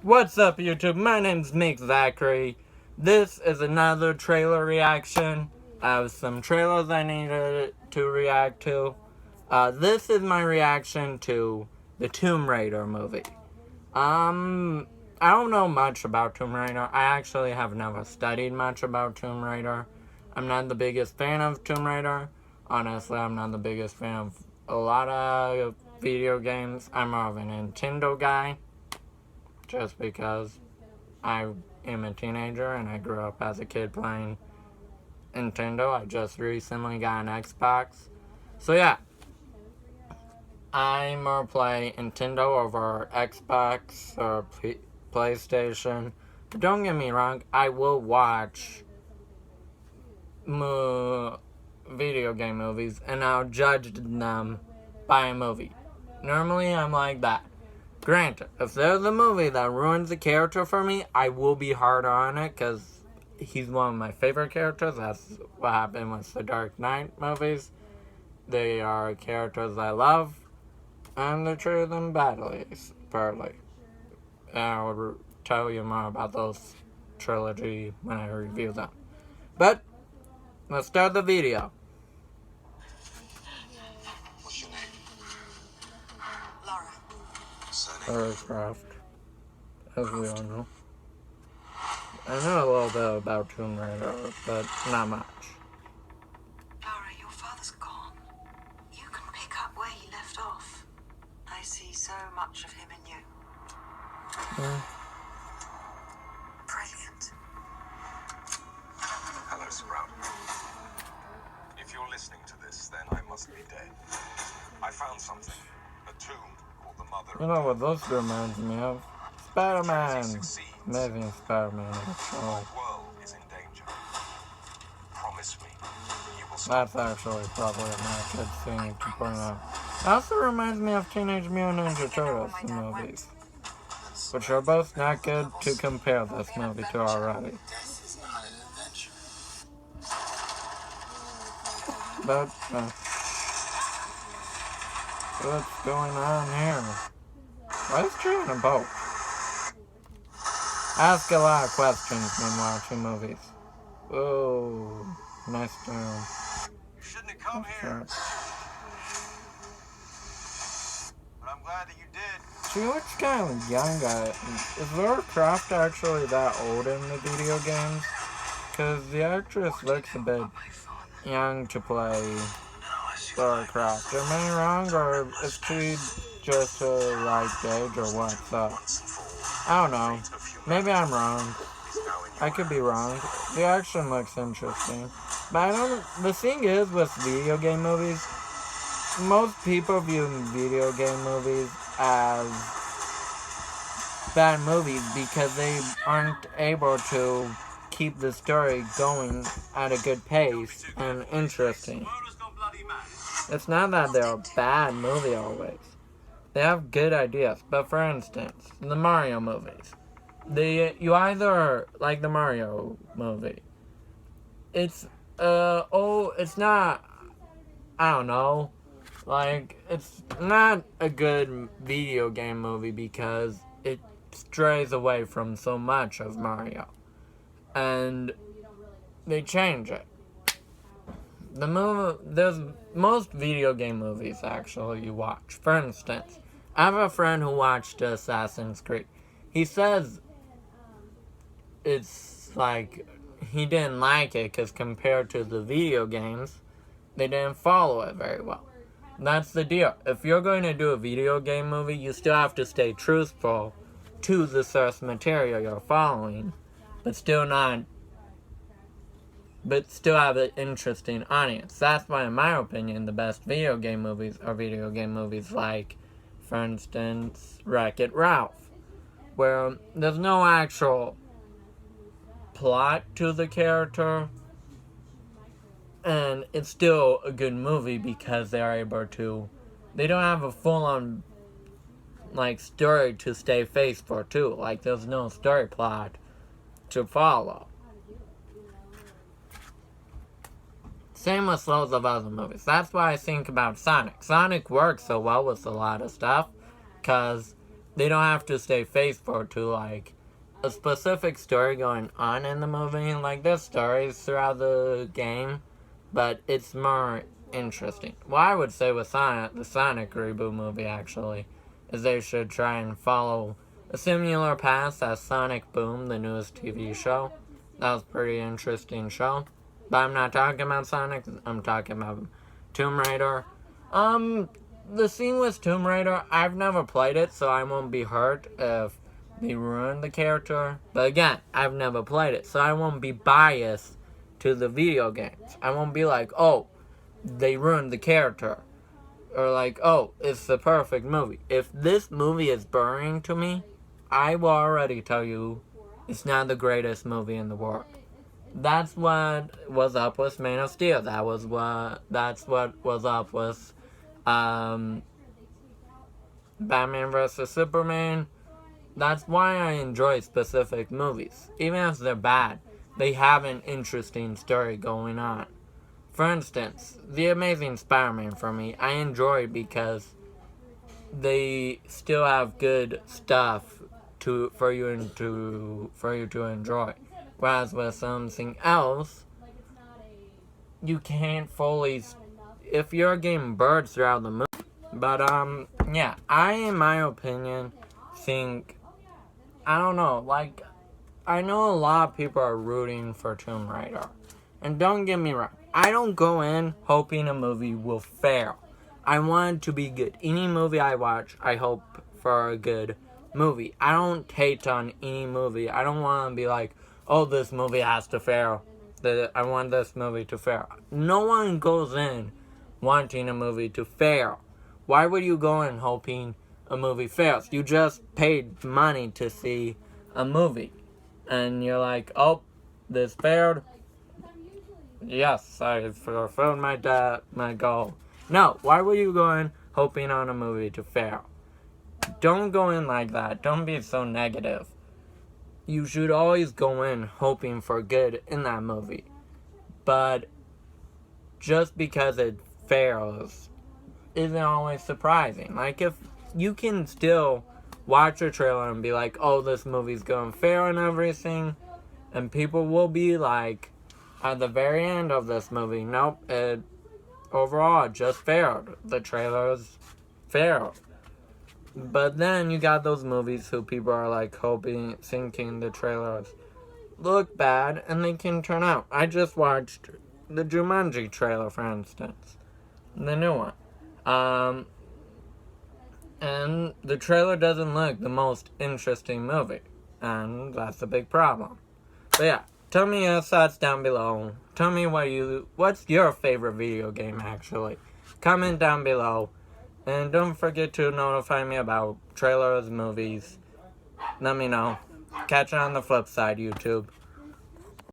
What's up, YouTube? My name's Nick Zachary. This is another trailer reaction. I have some trailers I needed to react to. This is my reaction to the Tomb Raider movie. I don't know much about Tomb Raider. I actually have never studied much about Tomb Raider. I'm not the biggest fan of Tomb Raider. Honestly, I'm not the biggest fan of a lot of video games. I'm more of a Nintendo guy. Just because I am a teenager and I grew up as a kid playing Nintendo. I just recently got an Xbox. So yeah, I more play Nintendo over Xbox or PlayStation. But don't get me wrong, I will watch video game movies and I'll judge them by a movie. Normally I'm like that. Granted, if there's a movie that ruins the character for me, I will be harder on it because he's one of my favorite characters. That's what happened with the Dark Knight movies. They are characters I love, and they treated them badly, fairly. And I'll tell you more about those trilogy when I review them. But, let's start the video. What's your name? Lara. Lara Croft, as we all know. I know a little bit about Tomb Raider, but not much. Lara, your father's gone. You can pick up where he left off. I see so much of him in you. Brilliant. Hello, Sprout. If you're listening to this, then I must be dead. I found something. A tomb called the Mother. You know what this reminds me of? Spider-Man! Amazing Spider-Man, The actually. world is in danger. Promise me you will That's actually probably a not good thing to point out. It also reminds me of Teenage Mutant Ninja Turtles movies, which are both not good to compare this movie to already. Death is not an adventure. But, what's going on here? Why is Tree in a boat? Ask a lot of questions when watching movies. Oh, nice term. You shouldn't have come here, but I'm glad that you did. She looks kind of young. Is Lara Croft actually that old in the video games? Because the actress looks a bit young to play Lara Croft. Am I wrong, or is she just her right age, or what? So, I don't know. Maybe I'm wrong. I could be wrong. The action looks interesting. But I don't. The thing is with video game movies, most people view video game movies as bad movies because they aren't able to keep the story going at a good pace and interesting. It's not that they're a bad movie always. They have good ideas. But for instance, the Mario movies. You either like the Mario movie. It's it's not, I don't know. Like, it's not a good video game movie because it strays away from so much of Mario. And they change it. There's most video game movies actually you watch. For instance, I have a friend who watched Assassin's Creed. He says it's like he didn't like it because compared to the video games, they didn't follow it very well. That's the deal. If you're going to do a video game movie, you still have to stay truthful to the source material you're following, but still have an interesting audience. That's why, in my opinion, the best video game movies are video game movies like, for instance, Wreck-It Ralph, where there's no actual plot to the character, and it's still a good movie because they are able to, they don't have a full-on like story to stay faithful to. Like, there's no story plot to follow. Same with loads of other movies. That's why I think about Sonic. Sonic works so well with a lot of stuff because they don't have to stay faithful to, like, a specific story going on in the movie. Like, there's stories throughout the game, but it's more interesting. Well, I would say with Sonic, the Sonic reboot movie, actually, is they should try and follow a similar path as Sonic Boom, the newest TV show. That was a pretty interesting show. But I'm not talking about Sonic, I'm talking about Tomb Raider. The scene with Tomb Raider, I've never played it, so I won't be hurt if they ruin the character. But again, I've never played it, so I won't be biased to the video games. I won't be like, oh, they ruined the character. Or like, oh, it's the perfect movie. If this movie is boring to me, I will already tell you it's not the greatest movie in the world. That's what was up with Man of Steel. That's what was up with Batman vs. Superman. That's why I enjoy specific movies. Even if they're bad, they have an interesting story going on. For instance, The Amazing Spider-Man for me, I enjoy because they still have good stuff for you to enjoy. Whereas with something else, you can't fully, if you're getting bored throughout the movie. But yeah, I, in my opinion, think, I don't know, like, I know a lot of people are rooting for Tomb Raider. And don't get me wrong, I don't go in hoping a movie will fail. I want it to be good. Any movie I watch, I hope for a good movie. I don't hate on any movie. I don't want to be like, oh, this movie has to fail. I want this movie to fail. No one goes in wanting a movie to fail. Why would you go in hoping a movie fails? You just paid money to see a movie. And you're like, oh, this failed. Yes, I fulfilled my goal. No, why would you go in hoping on a movie to fail? Don't go in like that. Don't be so negative. You should always go in hoping for good in that movie. But just because it fails isn't always surprising. Like, if you can still watch a trailer and be like, oh, this movie's gonna fail and everything, and people will be like, at the very end of this movie, nope, it overall just failed. The trailers failed. But then you got those movies who people are like thinking the trailers look bad and they can turn out. I just watched the Jumanji trailer, for instance, the new one. And the trailer doesn't look the most interesting movie, and that's a big problem. But yeah, tell me your thoughts down below. Tell me what's your favorite video game, actually. Comment down below. And don't forget to notify me about trailers, movies. Let me know. Catch you on the flip side, YouTube.